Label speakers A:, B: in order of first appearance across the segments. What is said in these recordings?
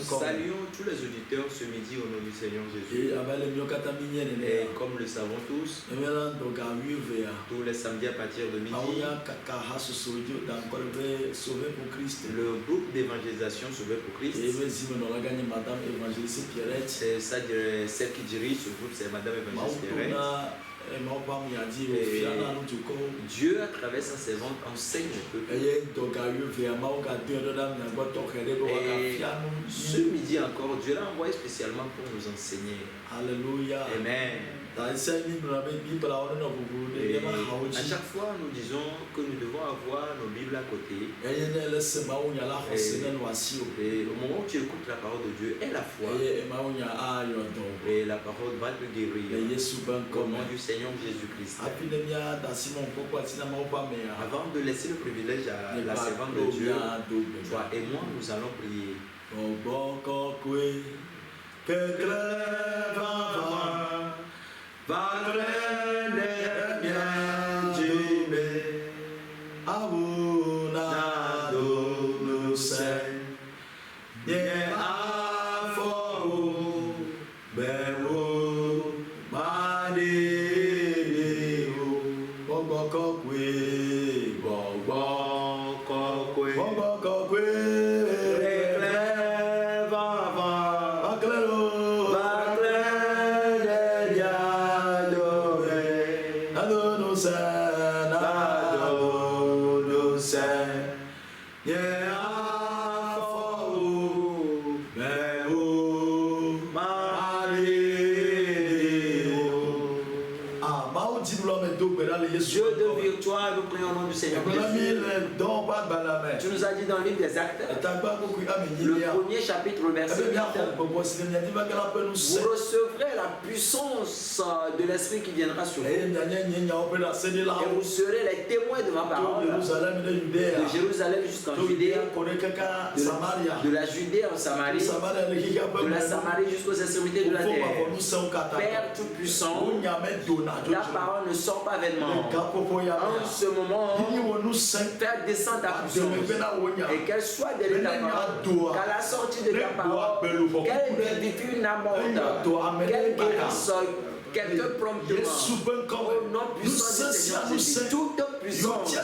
A: saluons tous les auditeurs ce midi au nom du Seigneur Jésus. Et comme le savons tous, tous les samedis à partir de midi, le groupe d'évangélisation Sauvé pour Christ, c'est ça, celle qui dirige ce groupe, c'est Madame Évangéliste Pierrette. Dieu, à travers sa servante, enseigne un peu. Et ce midi encore, Dieu l'a envoyé spécialement pour nous enseigner.
B: Alléluia.
A: Amen. Et à chaque fois, nous disons que nous devons avoir nos Bibles à côté. Et au moment où tu écoutes la parole de Dieu et la foi, et la parole va te guérir. Au nom du Seigneur Jésus-Christ. Avant de laisser le privilège à la servante de Dieu, toi et moi, nous allons prier. Dieu de victoire, nous prions au nom du Seigneur Jésus. Tu nous as dit dans le livre des Actes, le premier chapitre, le verset 8, vous recevrez la puissance de l'Esprit qui viendra sur vous. Et vous serez les témoins de ma parole, de Jérusalem jusqu'en Judée, de la Judée en Samarie, de la Samarie jusqu'aux extrémités de la terre. Père Tout-Puissant, ta parole ne sort pas vainement. En ce moment, faire descendre ta puissance et qu'elle soit derrière ta parole, qu'à la sortie de ta parole, qu'elle vivifie une âme morte, qu'elle guérisse quelqu'un promptement. Au nom puissant du Seigneur Jésus, toute puissance qui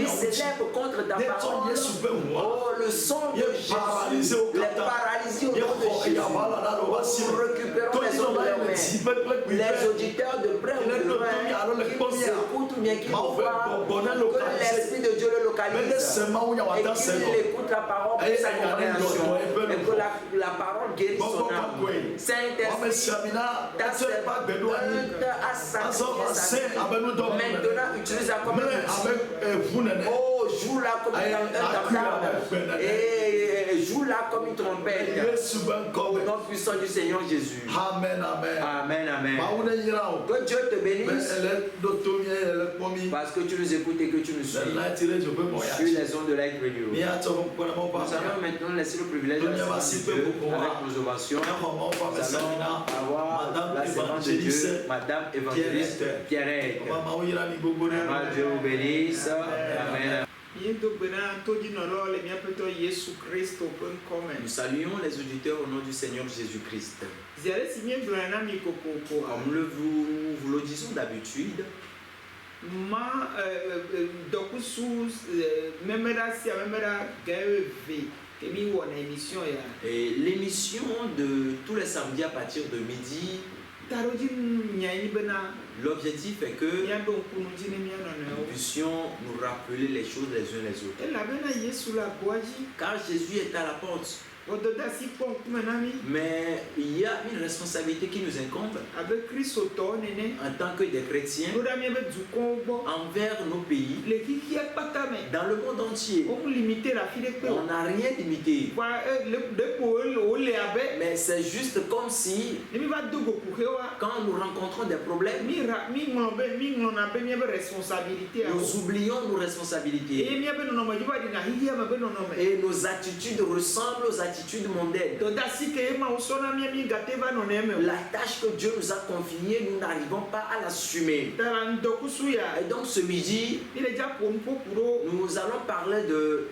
A: s'élève contre ta parole, oh, le sang de Jésus, les paralysies au nom de Jésus, nous récupérons les hommes de leurs mains, les auditeurs de près ou de loin, qui nous écoutent ou bien qui nous voient, que l'Esprit de Dieu le localise et qu'il écoute la parole pour sa compréhension et que la parole guérisse son âme. Saint-Esprit, ta servante à sanctifier sa vie. Maintenant, utilise-la comme un outil. Oh, joue-la comme un tam-tam et joue-la comme une trompette. Au nom puissant du Seigneur Jésus. Amen, amen. Amen, amen. Que Dieu te bénisse parce que tu nous écoutes et que tu nous suis. Sur les ondes de Light Radio. Nous allons maintenant laisser le privilège de la servante de Dieu avec nos ovations. Nous allons avoir la servante de Dieu, Madame Évangéliste Pierrette. Dieu vous bénisse. Amen. Nous saluons les auditeurs au nom du Seigneur Jésus-Christ. Comme vous le disons d'habitude, et l'émission de tous les samedis à partir de midi, l'objectif est que nous puissions nous rappeler les choses les uns les autres. Car Jésus est à la porte. Mais il y a une responsabilité qui nous incombe en tant que des chrétiens envers nos pays. Dans le monde entier, on n'a rien limité. Mais c'est juste comme si quand nous rencontrons des problèmes, nous oublions nos responsabilités et nos attitudes ressemblent aux attitudes mondaines. la tâche que Dieu nous a confiée, nous n'arrivons pas à l'assumer. Et donc ce midi, nous allons parler de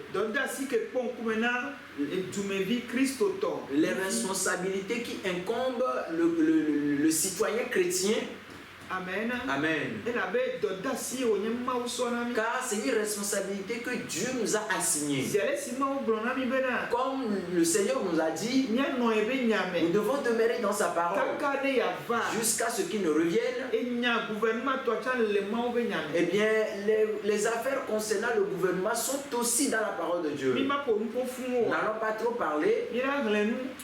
A: les responsabilités qui incombent le citoyen chrétien.
B: Amen.
A: Amen. Car c'est une responsabilité que Dieu nous a assignée. Comme le Seigneur nous a dit, nous devons demeurer dans sa parole jusqu'à ce qu'il ne revienne. Eh bien, les affaires concernant le gouvernement sont aussi dans la parole de Dieu. Nous n'allons pas trop parler.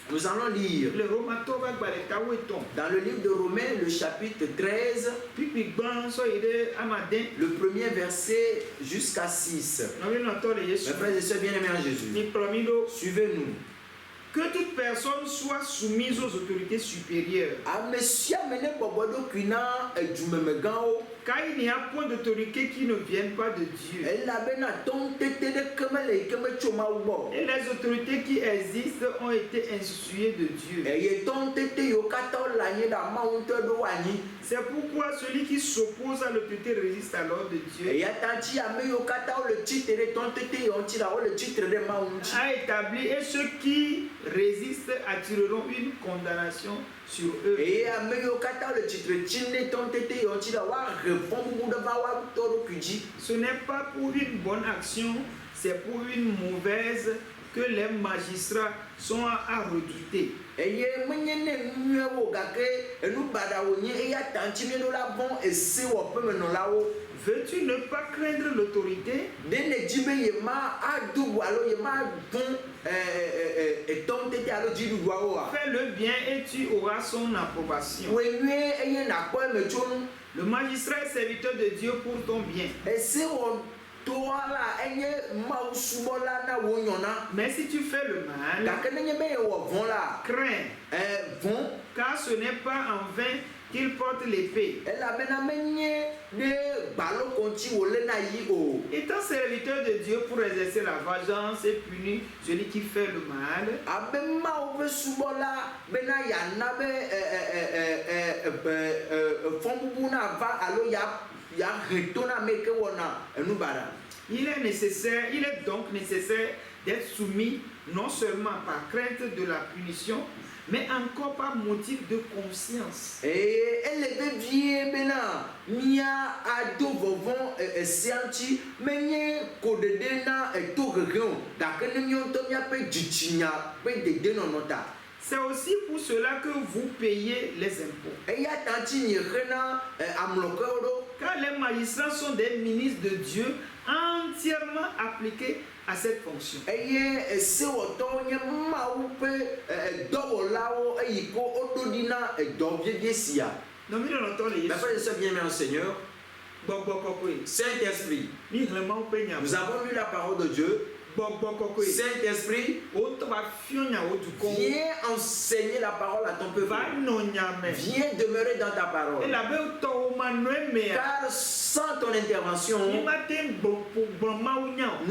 A: Nous allons lire dans le livre de Romains, le chapitre 13. Le premier verset jusqu'à 6. Mes frères et sœurs bien-aimés en Jésus, suivez-nous.
B: Que toute personne soit soumise aux autorités supérieures. Car il n'y a point d'autorité qui ne vienne pas de Dieu. Et les autorités qui existent ont été instituées de Dieu. C'est pourquoi celui qui s'oppose à l'autorité résiste à l'ordre de Dieu. A établi, et ceux qui résistent attireront une condamnation sur eux. Ce n'est pas pour une bonne action, c'est pour une mauvaise que les magistrats sont à redouter. Veux-tu ne pas craindre l'autorité? Fais le bien et tu auras son approbation. Le magistrat est serviteur de Dieu pour ton bien. Mais si tu fais le mal, crains, car ce n'est pas en vain qu'il porte l'épée. Étant serviteur de Dieu pour exercer la vengeance et punir celui qui fait le mal, il est donc nécessaire d'être soumis non seulement par crainte de la punition, mais encore par motif de conscience. C'est aussi pour cela que vous payez les impôts. Car les magistrats sont des ministres de Dieu entièrement appliqués à cette fonction.
A: Saint-Esprit, nous avons lu la parole de Dieu. Saint-Esprit, viens enseigner la parole à ton peuple. Viens demeurer dans ta parole. Car sans ton intervention, nous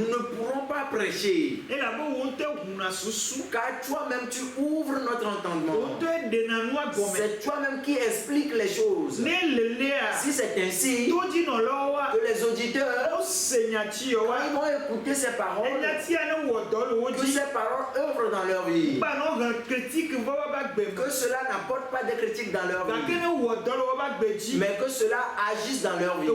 A: ne pourrons pas prêcher. Car toi-même tu ouvres notre entendement. C'est toi-même qui expliques les choses. Si c'est ainsi que les auditeurs, ils vont écouter ces paroles, que ces paroles œuvrent dans leur vie, que cela n'apporte pas de critique dans leur vie, mais que cela agisse dans leur vie.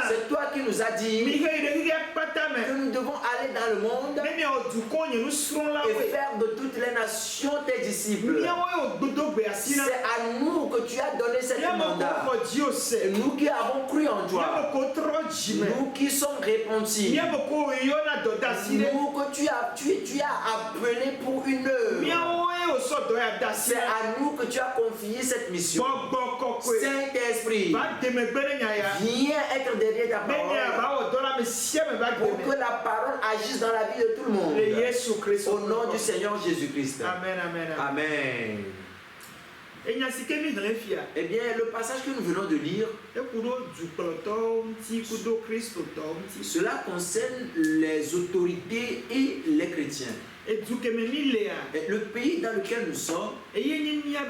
A: C'est toi qui nous as dit que nous devons aller dans le monde et faire de toutes les nations tes disciples. C'est à nous que tu as donné cette mandat. Nous qui avons cru en toi, nous qui sommes repentis, nous que tu as appelé pour une œuvre. C'est à nous que tu as confié cette mission. Saint-Esprit, viens être derrière ta parole pour que la parole agisse dans la vie de tout le monde. Au nom du Seigneur Jésus-Christ.
B: Amen, amen,
A: amen. Eh bien, le passage que nous venons de lire, cela concerne les autorités et les chrétiens. Et le pays dans lequel nous sommes, il y a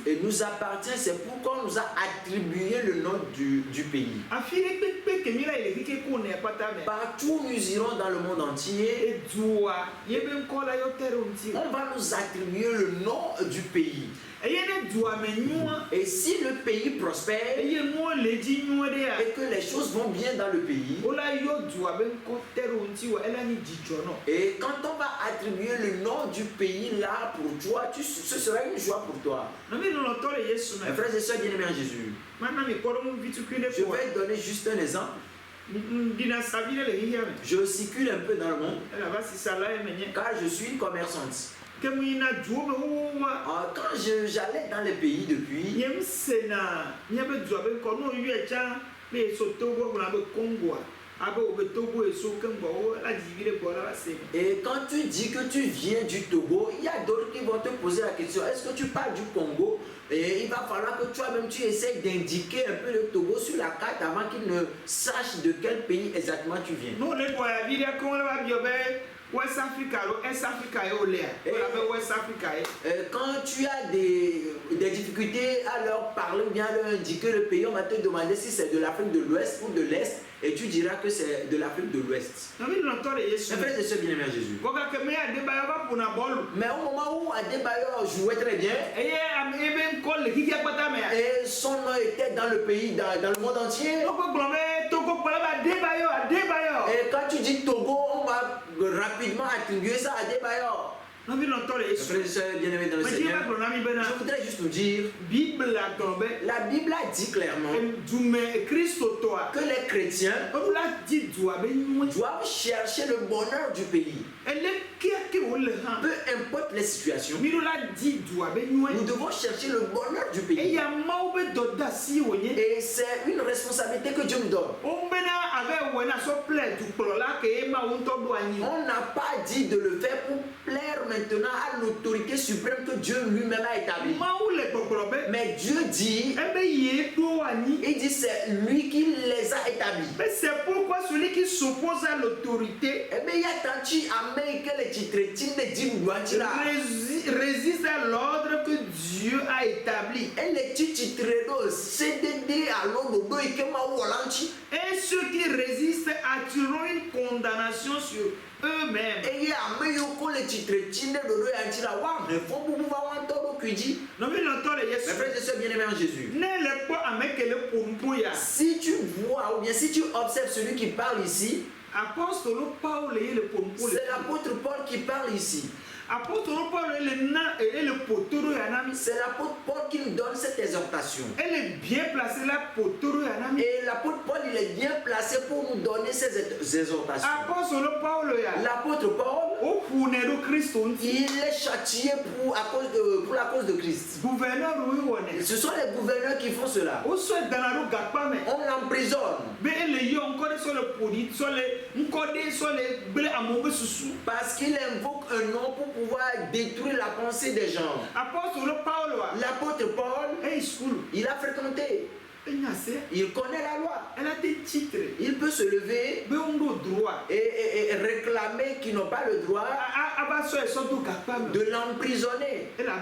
A: Et nous appartient, c'est pourquoi on nous a attribué le nom du pays. Partout où nous irons dans le monde entier, on va nous attribuer le nom du pays. Et si le pays prospère et que les choses vont bien dans le pays, et quand on va attribuer le nom du pays là pour toi, ce sera une joie pour toi. Mes frères et sœurs bien-aimés en Jésus, je vais donner juste un exemple. Je circule un peu dans le monde car je suis une commerçante. Quand j'allais dans les pays depuis, et quand tu dis que tu viens du Togo, il y a d'autres qui vont te poser la question, est-ce que tu parles du Congo? Et il va falloir que toi-même tu essayes d'indiquer un peu le Togo sur la carte avant qu'ils ne sachent de quel pays exactement tu viens.
B: West Africa, Est Africa et West Africa.
A: Quand tu as des difficultés à leur parler ou bien à leur indiquer le pays, on va te demander si c'est de l'Afrique de l'Ouest ou de l'Est et tu diras que c'est de l'Afrique de l'Ouest. Mais frère, c'est bien aimé Jésus. Mais au moment où Adebayor jouait très bien, et son nom était dans le pays, dans le monde entier. Et quand tu dis Togo, on va rapidement attribuer ça à Adebayor. Frères et sœurs bien-aimés dans le Seigneur, je voudrais juste nous dire, la Bible a dit clairement que les chrétiens doivent chercher le bonheur du pays. Peu importe les situations, nous devons chercher le bonheur du pays. Et c'est une responsabilité que Dieu nous donne. On n'a pas dit de le faire pour plaire maintenant à l'autorité suprême que Dieu lui-même a établie. Mais Dieu dit, il dit c'est lui qui les a établis.
B: Mais c'est pourquoi celui qui s'oppose à l'autorité résiste à l'ordre que Dieu a établi. Et ceux qui résistent attireront une condamnation sur eux-mêmes.
A: Mes frères et sœurs bien-aimés en Jésus, si tu vois ou bien si tu observes celui qui parle ici, c'est l'apôtre Paul qui parle ici. C'est l'apôtre Paul qui nous donne cette exhortation.
B: Elle est bien placée là pour
A: et l'apôtre Paul il est bien placé pour nous donner ces exhortations. L'apôtre Paul il est châtié pour la cause de Christ. Ce sont les gouverneurs qui font cela. On l'emprisonne. Parce qu'il invoque un nom pour pouvoir détruire la pensée des gens. L'apôtre Paul, il a fréquenté. Il connaît la loi. Il peut se lever et réclamer qu'ils n'ont pas le droit de l'emprisonner. Car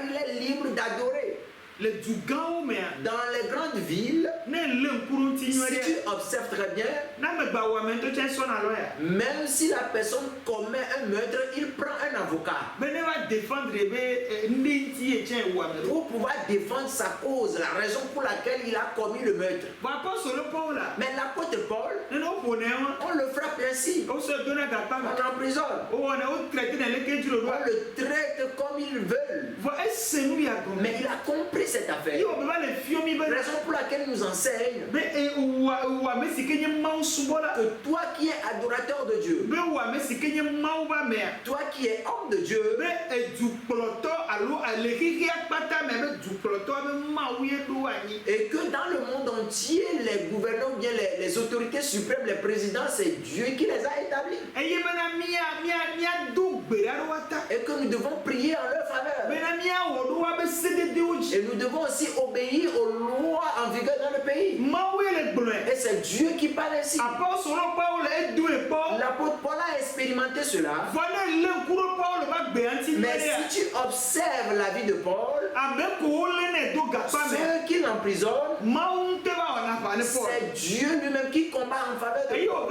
A: il est libre d'adorer. Dans les grandes villes, si tu observes très bien, même si la personne commet un meurtre, il prend un avocat pour pouvoir défendre sa cause, la raison pour laquelle il a commis le meurtre. Mais l'apôtre Paul, on le frappe ainsi, on l'emprisonne, on le traite comme ils veulent. Mais il a compris cette affaire. Raison pour laquelle il nous enseigne que toi qui es adorateur de Dieu, toi qui es homme de Dieu, et que dans le monde entier les gouverneurs ou bien les autorités suprêmes, les présidents, c'est Dieu qui les a établis, et que nous devons prier en leur faveur, et nous devons aussi obéir aux lois en vigueur dans le pays. Et c'est Dieu qui parle ainsi. L'apôtre Paul a expérimenté cela. Mais si tu observes la vie de Paul, ceux qui l'emprisonnent, c'est Dieu lui-même qui combat en faveur de Paul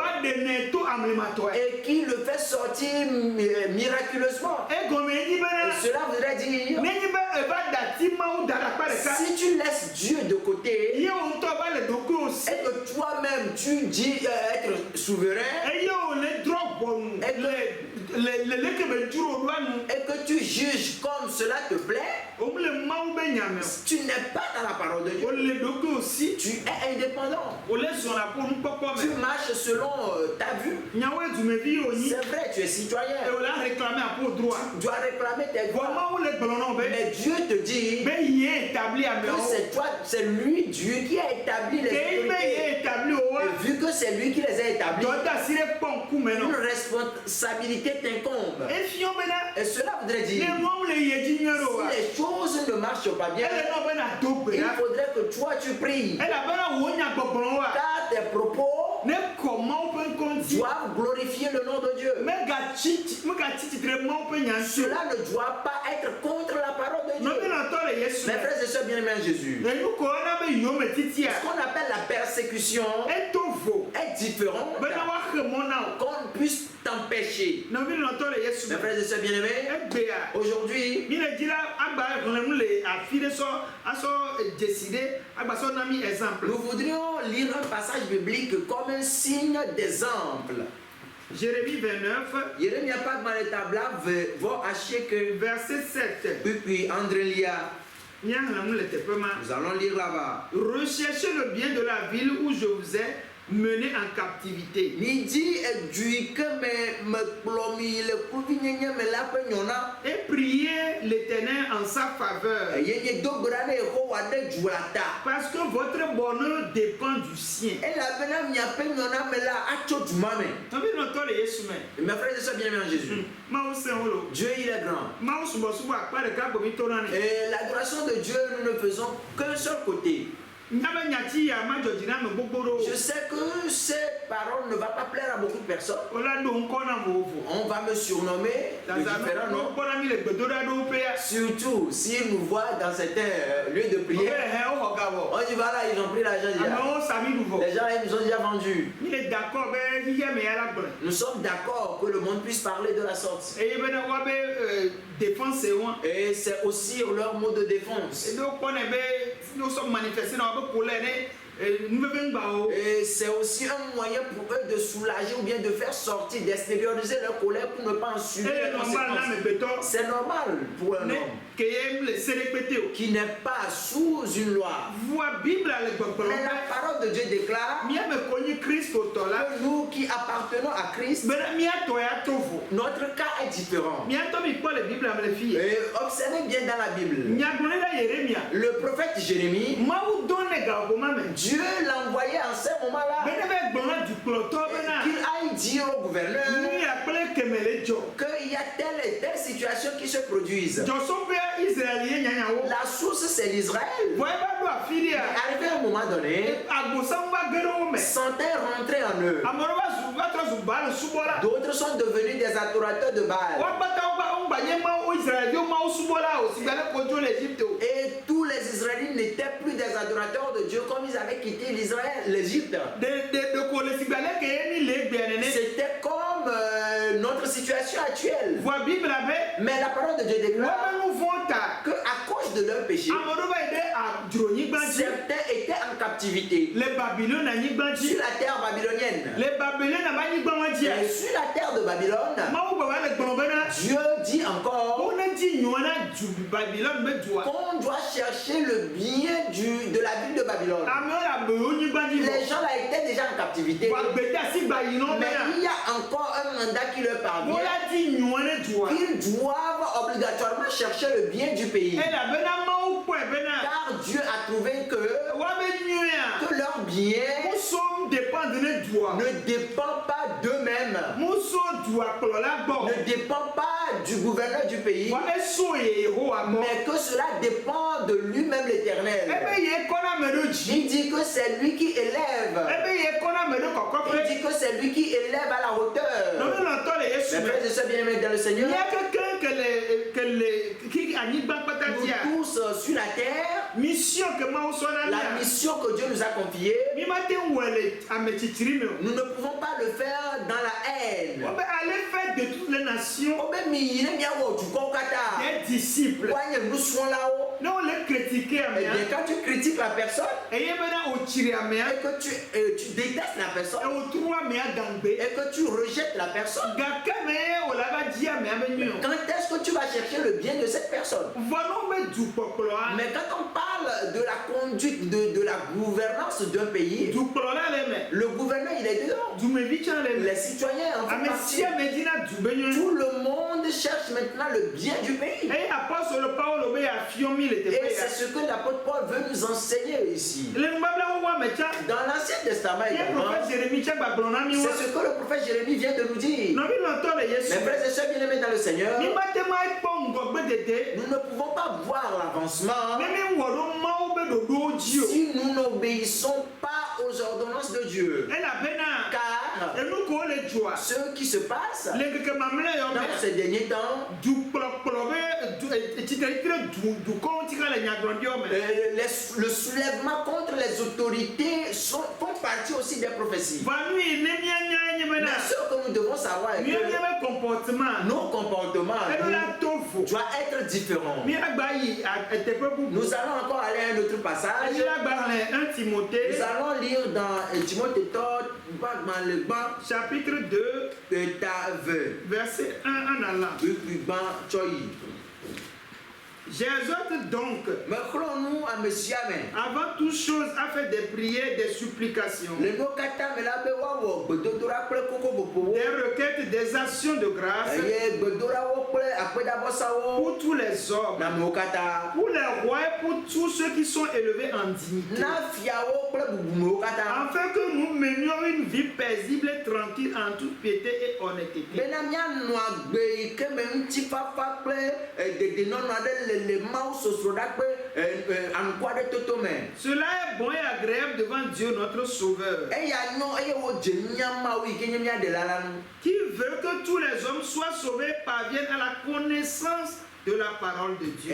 A: et qui le fait sortir miraculeusement. Et cela voudrait dire, si tu laisses Dieu de côté et que toi-même tu dis être souverain et que tu juges comme cela te plaît, tu n'es pas dans la parole de Dieu. Tu es indépendant. Tu marches selon ta vue. C'est vrai, tu es citoyen. Tu dois réclamer tes droits. Mais Dieu te dit que c'est toi, c'est lui, Dieu, qui a établi les autorités. Et vu que c'est lui qui les a établis, une responsabilité t'incombe. Et cela voudrait dire, si les choses ne marchent pas bien, il faudrait que toi tu pries. Car tes propos doivent glorifier le nom de Dieu. Cela ne doit pas être contre la parole de Dieu. Mes frères et sœurs bien-aimés en Jésus, ce qu'on appelle la persécution est différent qu'on puisse t'empêcher. Mes frères et sœurs bien-aimés, aujourd'hui, nous voudrions lire un passage biblique comme un signe d'exemple.
B: Jérémie 29, verset 7.
A: Puis André lia. Nous allons lire là-bas.
B: Recherchez le bien de la ville où je vous ai mené en captivité. Et priez l'Éternel en sa faveur. Parce que votre bonheur dépend du sien.
A: Mes frères et sœurs bien-aimés en Jésus, Dieu il est grand. Et l'adoration de Dieu, nous ne faisons qu'un seul côté. Je sais que cette parole ne va pas plaire à beaucoup de personnes. On va me surnommer de différents noms. Surtout s'ils nous voient dans certains lieux de prière. On dit voilà, ils ont pris l'argent déjà. Les gens ils nous ont déjà vendus. Nous sommes d'accord que le monde puisse parler de la sorte. Et c'est aussi leur mot de défense. Et c'est aussi un moyen pour eux de soulager ou bien de faire sortir, d'extérioriser leur colère pour ne pas en subir les conséquences. C'est normal pour un homme qui n'est pas sous une loi. Mais la parole de Dieu déclare que nous qui appartenons à Christ, notre cas est différent. Et observez bien dans la Bible, le prophète Jérémie, Dieu l'a envoyé en ce moment-là qu'il aille dire au gouverneur qu'il y a telle et telle situation qui se produisent. La source c'est l'Israël. Arrivé à un moment donné, certains rentraient en eux. D'autres sont devenus des adorateurs de Baal. Et tous les Israélites n'étaient plus des adorateurs de Dieu comme ils avaient quitté l'Égypte. C'était comme notre situation actuelle. Mais la parole de Dieu déclare qu'à cause de leur péché, certains étaient en captivité sur la terre babylonienne. Et sur la terre de Babylone, Dieu dit encore qu'on doit chercher le bien de la ville de Babylone. Les gens là étaient déjà en captivité, mais il y a encore un mandat qui leur parvient. Ils doivent obligatoirement chercher le bien du pays. Car Dieu a trouvé que leur bien ne dépend pas d'eux-mêmes, ne dépend pas du gouverneur du pays, mais que cela dépend de lui-même l'Éternel. Il dit que c'est lui qui élève. Il dit que c'est lui qui élève à la hauteur. Mes frères et sœurs bien-aimés dans le Seigneur, nous tous sur la terre, la mission que Dieu nous a confiée, nous ne pouvons pas le faire dans la haine.
B: Allez faire de toutes les nations des disciples. Non, les critiquer.
A: Quand tu critiques la personne et que tu détestes la personne et que tu rejettes la personne, quand est-ce que tu vas chercher le bien de cette personne? Mais quand on parle de la conduite, de la gouvernance d'un pays, le gouverneur il est dedans. Les citoyens en font partie. Tout le monde cherche maintenant le bien du pays. Et c'est ce que l'apôtre Paul veut nous enseigner ici. Dans l'Ancien Testament, c'est ce que le prophète Jérémie vient de nous dire. Mes frères et sœurs bien-aimés dans le Seigneur, nous ne pouvons pas voir l'avancement si nous n'obéissons pas aux ordonnances de Dieu. Car ce qui se passe dans ces derniers temps, le soulèvement contre les autorités font partie aussi des prophéties. Mais ce que nous devons savoir est que nos comportements doivent être différents. Nous allons encore aller à un autre passage. Nous allons lire dans Timothée
B: chapitre 2 verset 1 en allant. J'exhorte donc, avant toute chose, à faire des prières, des supplications, des requêtes, des actions de grâce pour tous les hommes, pour les rois et pour tous ceux qui sont élevés en dignité, afin que nous menions une vie paisible et tranquille en toute piété et honnêteté. Cela est bon et agréable devant Dieu notre Sauveur, qui veut que tous les hommes soient sauvés et parviennent à la connaissance de la parole de Dieu.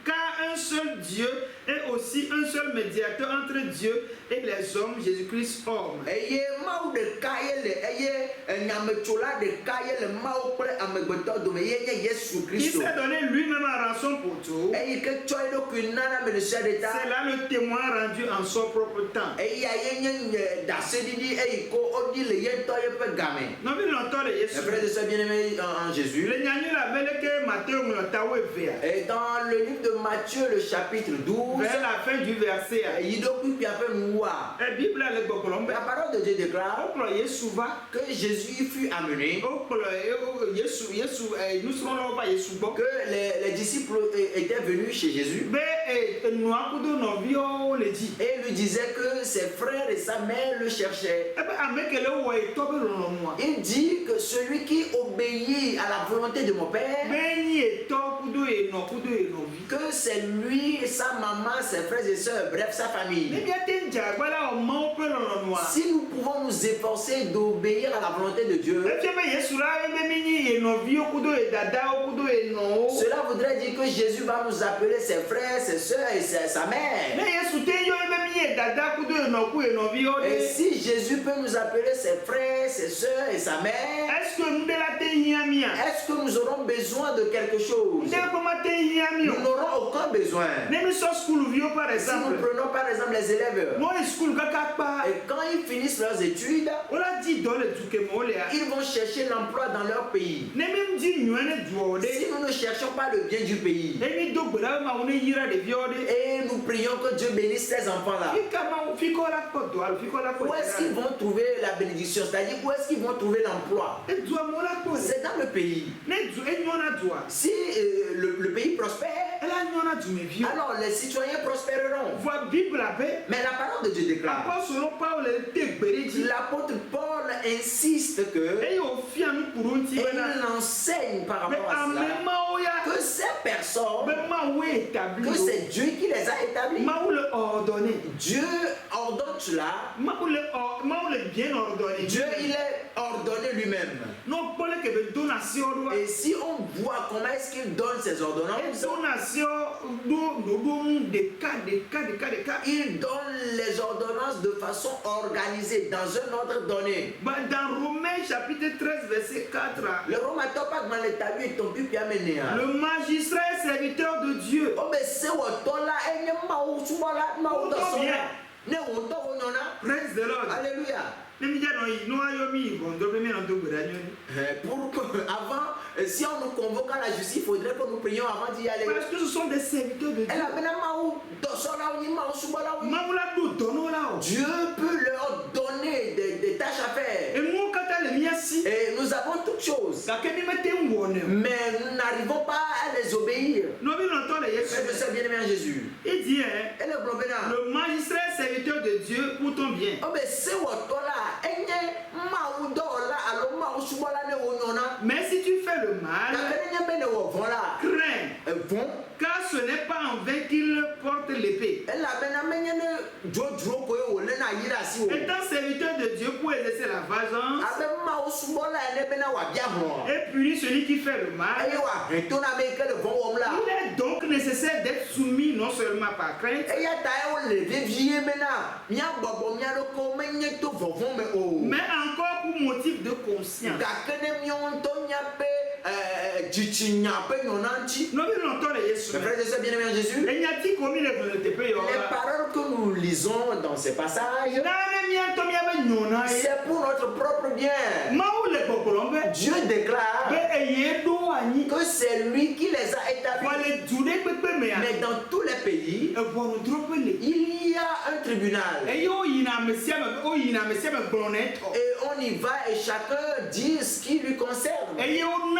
B: Car un seul Dieu est aussi un seul médiateur entre Dieu et les hommes, Jésus-Christ homme. Il s'est donné lui-même en rançon pour tout. C'est là le témoin rendu en son propre temps.
A: En Jésus. Et dans le livre de Matthieu, le chapitre 12,
B: vers la fin du verset, la parole de Dieu déclare
A: que Jésus fut amené, que les disciples étaient venus chez Jésus et lui disaient que ses frères et sa mère le cherchaient. Il dit que celui qui obéit à la volonté de mon Père, que c'est lui, sa maman, ses frères et sœurs, bref, sa famille. Si nous pouvons nous efforcer d'obéir à la volonté de Dieu, cela voudrait dire que Jésus va nous appeler ses frères, ses sœurs et sa mère. Et si Jésus peut nous appeler ses frères, ses sœurs et sa mère, est-ce que nous aurons besoin de quelque chose? Nous n'aurons aucun besoin. Si nous prenons par exemple les élèves, et quand ils finissent leurs études, ils vont chercher l'emploi dans leur pays. Si nous ne cherchons pas le bien du pays, et nous prions que Dieu bénisse ces enfants-là, où est-ce qu'ils vont trouver la bénédiction? C'est-à-dire où est-ce qu'ils vont trouver l'emploi? C'est dans le pays. Si le pays prospère, alors les citoyens prospéreront. Mais la parole de Dieu déclare, l'apôtre Paul insiste que, et il enseigne par rapport à cela, que ces personnes, que c'est Dieu qui les a établis. Dieu ordonne cela
B: bien ordonné.
A: Dieu, il est ordonné lui-même.
B: Non, pas que de donation.
A: Et si on voit comment est-ce qu'il donne ses ordonnances,
B: donation, des cas.
A: Il donne les ordonnances de façon organisée dans un ordre donné.
B: Dans Romains chapitre 13 verset 4.
A: Le
B: magistrat est serviteur de Dieu. Praise the Lord.
A: Alléluia. Avant, si on nous convoque à la justice, il faudrait que nous prions avant d'y aller.
B: Parce que ce sont des serviteurs de Dieu.
A: Dieu peut leur donner des tâches à faire. Et nous avons toutes choses. Mais nous n'arrivons pas à les obéir. Je sais bien aimé Jésus.
B: Il dit, le magistrat est serviteur de Dieu pour ton bien. Mais si tu fais le mal, crains, car ce n'est pas en vain qu'il porte l'épée. Étant serviteur de Dieu pour exercer la vengeance et punir celui qui fait le mal, il est donc nécessaire d'être soumis non seulement par crainte, mais encore pour motif de conscience.
A: Les paroles que nous lisons dans ces passages, c'est pour notre propre bien. Dieu déclare que c'est lui qui les a établis. Mais dans tous les pays, il y a un tribunal. Et on y va et chacun dit ce qui lui concerne. Et on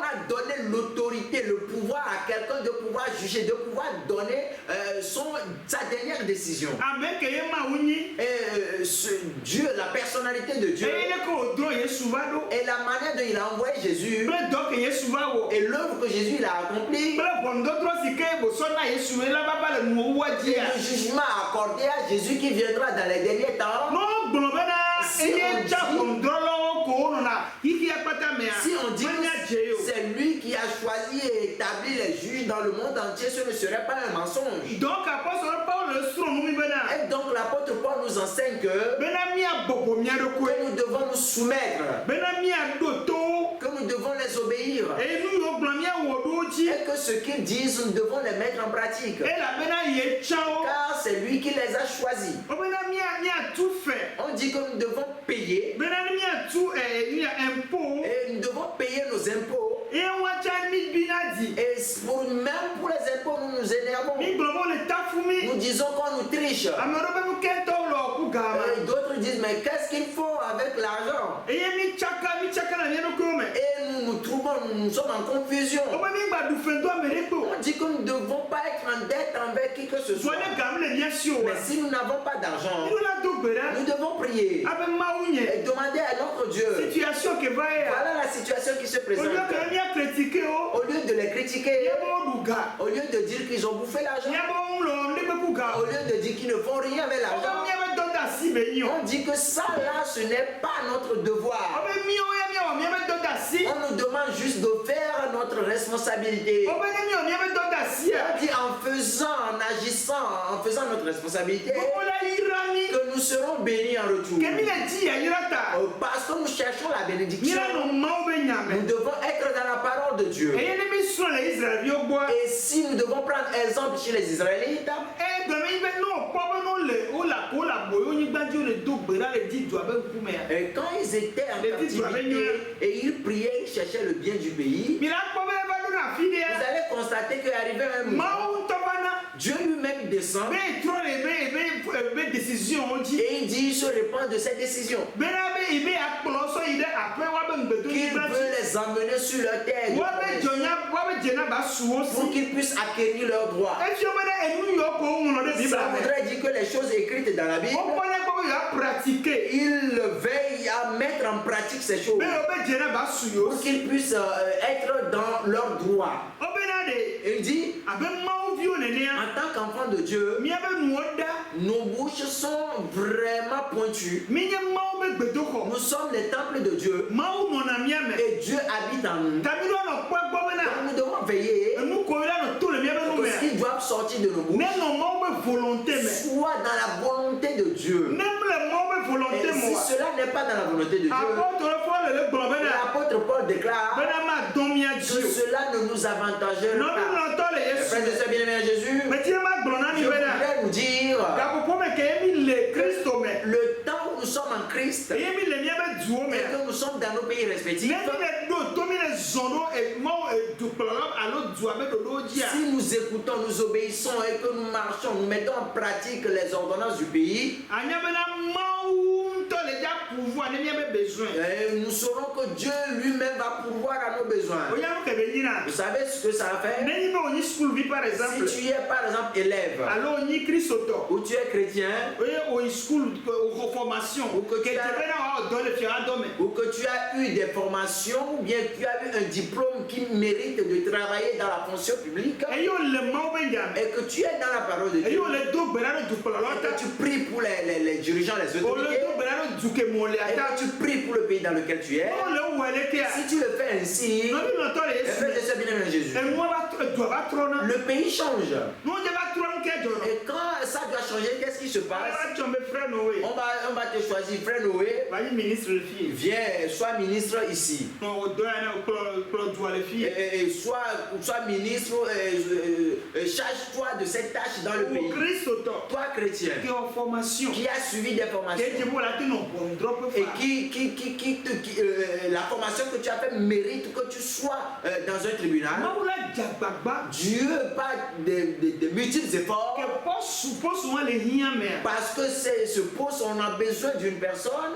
A: a donné l'autorité, le pouvoir à quelqu'un de pouvoir juger, de pouvoir donner sa dernière décision. Et Dieu, la personnalité de Dieu, et la manière dont il a envoyé Jésus, et l'œuvre que Jésus il a accomplie, et le jugement accordé à Jésus qui viendra dans les derniers temps. Si on dit que c'est lui qui a choisi et établi les juges dans le monde entier, ce ne serait pas un mensonge.
B: Donc,
A: et donc l'apôtre Paul nous enseigne que nous devons nous soumettre, que nous devons les obéir, et que ce qu'ils disent, nous devons les mettre en pratique. Car c'est lui qui les a choisis. On dit que nous devons payer, et nous devons payer nos impôts. Et même pour les impôts, nous nous énervons. Nous disons qu'on nous triche. D'autres disent, mais qu'est-ce qu'il faut avec l'argent? Et nous nous trouvons, nous sommes en confusion. On dit que nous ne devons pas être en dette envers qui que ce soit. Mais si nous n'avons pas d'argent, nous devons prier et demander à notre Dieu. Voilà la situation qui se présente. Au lieu de les critiquer, au lieu de dire qu'ils ont bouffé l'argent, au lieu de dire qu'ils ne font rien avec l'argent, on dit que ça là, ce n'est pas notre devoir. On nous demande juste de faire notre responsabilité. On dit en faisant, en agissant, en faisant notre responsabilité, que nous serons bénis en retour. Parce que nous cherchons la bénédiction, nous devons être dans la parole de Dieu. Et si nous devons prendre exemple chez les Israélites, et quand ils étaient en captivité et ils priaient, ils cherchaient le bien du pays, vous allez constater qu'arrivé un moment, Dieu lui-même descend et il dit, il se répand de cette décision. Qu'il veut les emmener sur leur terre pour qu'ils puissent acquérir leurs droits. Ça voudrait dire que les choses écrites dans la Bible, ils veillent à mettre en pratique ces choses pour qu'ils puissent être dans leurs droits. Il dit, en tant qu'enfant de Dieu, Nos bouches sont vraiment pointues. Nous sommes les temples de Dieu. Et Dieu habite en nous. Donc nous devons veiller que ce qui doit sortir de nos bouches soit dans la volonté de Dieu. Et si cela n'est pas dans la volonté de Dieu, l'apôtre Paul déclare que cela ne nous avantagera pas. Frères et sœurs bien-aimés en Jésus, je voudrais vous dire le temps où nous sommes en Christ et que nous sommes dans nos pays respectifs, si nous écoutons, nous obéissons et que nous marchons, nous mettons en pratique les ordonnances du pays, nous saurons que Dieu lui-même va pourvoir à nos besoins. Vous savez ce que ça fait? Si tu es par exemple élève, ou tu es chrétien, ou que tu as eu des formations, ou bien tu as eu un diplôme qui mérite de travailler dans la fonction publique, et que tu es dans la parole de Dieu, et que tu pries pour les dirigeants, les autorités, et que tu pries pour le pays dans lequel tu es, si tu le fais ainsi, Jésus, le pays change. Et quand ça doit changer, qu'est-ce qui se passe? On va te choisir, frère Noé. Viens, sois ministre ici. Et sois ministre, charge-toi de cette tâche dans le pays. Toi, chrétien, qui a suivi des formations, et la formation que tu as fait mérite que tu sois dans un tribunal. Dieu pas de multiples efforts, parce que ce poste, on a besoin d'une personne,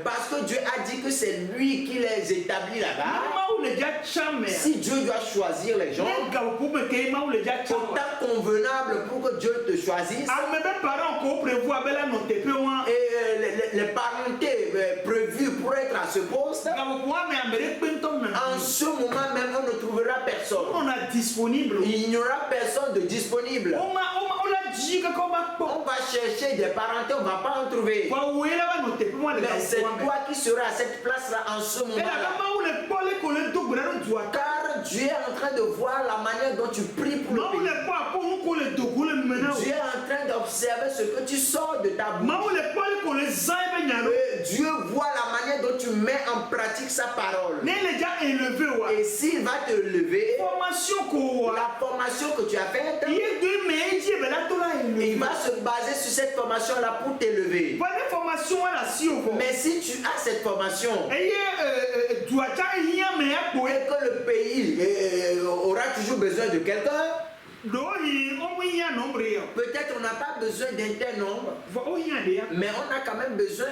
A: parce que Dieu a dit que c'est lui qui les établit là-bas. Si Dieu doit choisir les gens, autant convenable pour que Dieu te choisisse, et les parentés prévues pour être à ce poste, en ce moment même on ne trouvera personne. Il n'y aura personne de disponible. On va chercher des parentés, on ne va pas en trouver. Mais c'est toi qui seras à cette place-là en ce moment-là. Car Dieu est en train de voir la manière dont tu pries pour le pays. Dieu est en train d'observer ce que tu sors de ta bouche. Dieu voit la manière dont tu mets en pratique sa parole. Et s'il va te lever, la formation que tu as faite, il va se baser sur cette formation-là pour t'élever. Mais si tu as cette formation et que le pays aura toujours besoin de quelqu'un, peut-être on n'a pas besoin d'un tel nombre, mais on a quand même besoin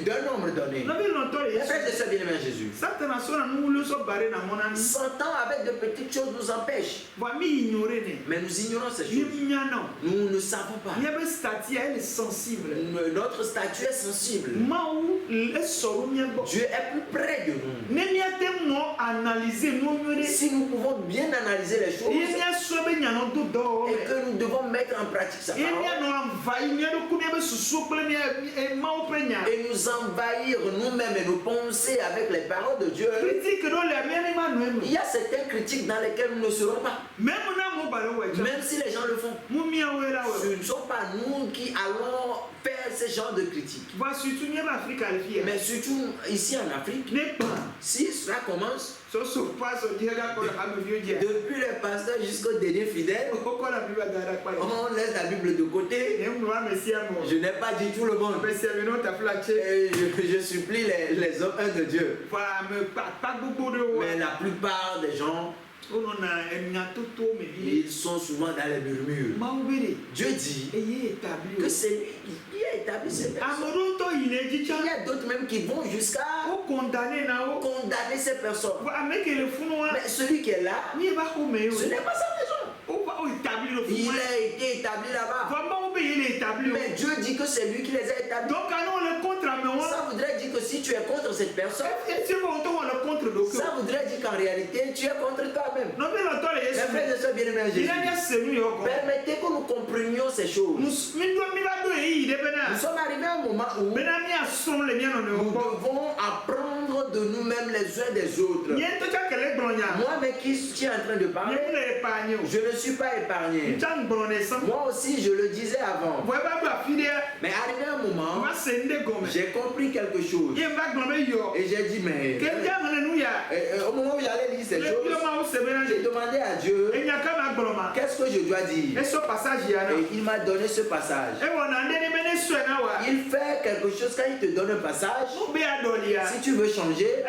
A: d'un nombre donné. Frères et sœurs bien-aimés en Jésus, Satan avec de petites choses nous empêche, mais nous ignorons ces choses. Nous ne savons pas. Notre statut est sensible. Dieu est plus près de nous. Si nous pouvons bien analyser les choses et que nous devons mettre en pratique sa parole et nous envahir nous-mêmes et nos pensées avec les paroles de Dieu, il y a certaines critiques dans lesquelles nous ne serons pas, même si les gens le font. Ce ne sont pas nous qui allons faire ce genre de critiques. Mais surtout ici en Afrique, si cela commence, depuis les pasteurs jusqu'au dernier fidèle, on laisse la Bible de côté. Je n'ai pas dit tout le monde. Et je supplie les hommes de Dieu. Mais la plupart des gens, ils sont souvent dans les murmures. Dieu dit que c'est lui qui a établi ces personnes. Il y a d'autres même qui vont jusqu'à condamner ces personnes. Mais celui qui est là, ce n'est pas sa maison. Il a été établi là-bas. Mais Dieu dit que c'est lui qui les a établis. Ça voudrait dire que si si tu es contre cette personne, ça voudrait dire qu'en réalité, tu es contre toi-même. Mes frères et sœurs bien-aimés en Jésus, permettez que nous comprenions ces choses. Nous sommes arrivés à un moment où nous devons apprendre de nous-mêmes les uns des autres. Moi, mais qui est en train de parler, je ne suis pas épargné. Moi aussi, je le disais avant. Mais arrivé à un moment, j'ai compris quelque chose. Et j'ai dit, mais au moment où j'allais lire ces choses, j'ai demandé à Dieu, qu'est-ce que je dois dire? Et il m'a donné ce passage. Il fait quelque chose quand il te donne un passage. Si tu veux changer,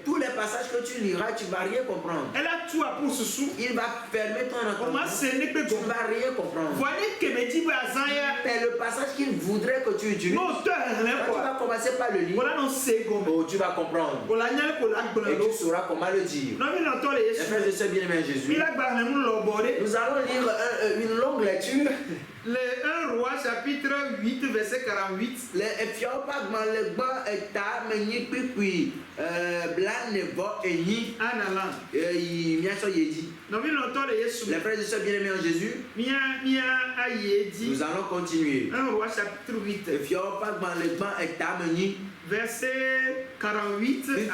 A: tous les passages que tu liras, tu ne vas rien comprendre. Il va fermer ton entendement. Tu ne vas rien comprendre. Mais le passage qu'il voudrait que tu utilises, quand tu vas commencer par le lire, tu vas comprendre. Et tu sauras comment le dire. Les frères et sœurs bien-aimés en Jésus, nous allons lire une longue lecture.
B: Le 1 Roi chapitre 8 verset 48.
A: Le Ephiopie le ban eta meni pipi blan ne vo eni
B: analan.
A: Mia so yedi. Les frères et sœurs bien-aimés en Jésus, nous allons continuer.
B: 1 Roi chapitre 8.
A: Ephiopie le ban eta meni
B: verset 48 à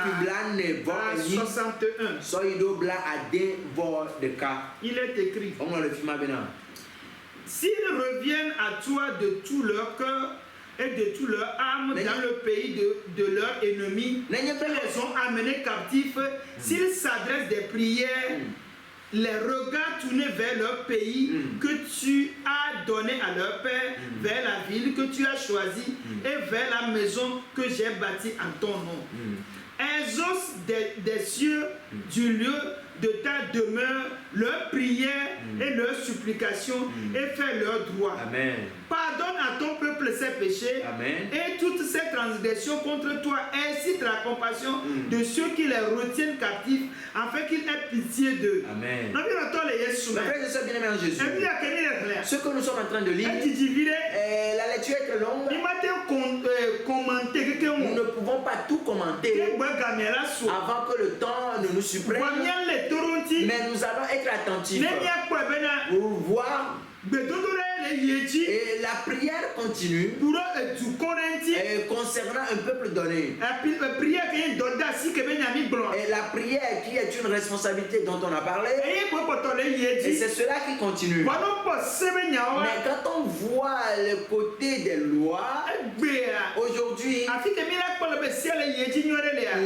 B: 61.
A: Soido blan ade vo de ka.
B: Il est écrit.
A: On le film maintenant.
B: S'ils reviennent à toi de tout leur cœur et de toute leur âme dans le pays de leur ennemi, ils les ont amenés captifs, s'ils s'adressent des prières, les regards tournés vers leur pays que tu as donné à leur père, vers la ville que tu as choisie et vers la maison que j'ai bâtie en ton nom. Exauce des cieux du lieu de ta demeure leurs prières et leurs supplications et fais leur droit.
A: Amen.
B: Pardonne à ton peuple ses péchés.
A: Amen.
B: Et toutes ses transgressions contre toi. Incite la compassion de ceux qui les retiennent captifs afin qu'ils aient pitié d'eux.
A: Amen.
B: Mes
A: frères et sœurs bien-aimés en Jésus, ce que nous sommes en train de lire, la lecture est très longue. Nous ne pouvons pas tout commenter avant que le temps ne nous supprime. Mais nous allons être attentifs pour voir. Et la prière continue concernant un peuple donné. Et la prière qui est une responsabilité dont on a parlé. Et c'est cela qui continue. Mais quand on voit le côté des lois, aujourd'hui,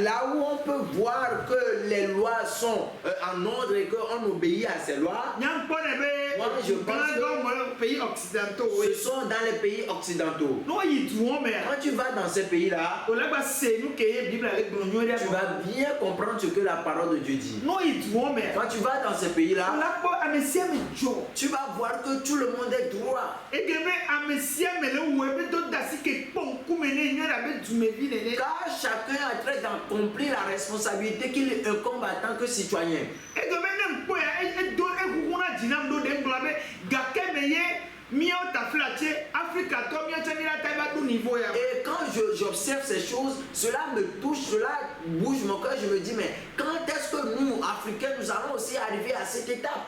A: là où on peut voir que les lois sont en ordre et qu'on obéit à ces lois, moi je pense que
B: pays occidentaux,
A: ce sont dans les pays occidentaux. Quand tu vas dans ces pays-là, tu vas bien comprendre ce que la parole de Dieu dit. Quand tu vas dans ces pays-là, tu vas voir que tout le monde est droit. Car chacun est en train d'accomplir la responsabilité qu'il incombe en tant que citoyen. Et quand j'observe ces choses, cela me touche, cela bouge mon cœur. Je me dis, mais quand est-ce que nous, Africains, nous allons aussi arriver à cette étape?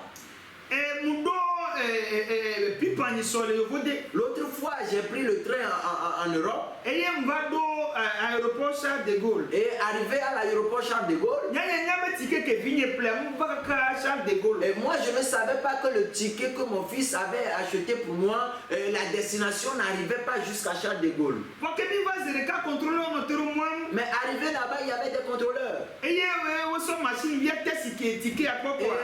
A: L'autre fois, j'ai pris le train en Europe.
B: Et
A: arrivé à l'aéroport Charles de Gaulle, et moi je ne savais pas que le ticket que mon fils avait acheté pour moi, la destination n'arrivait pas jusqu'à Charles de Gaulle. Mais arrivé là-bas, il y avait des contrôleurs. Et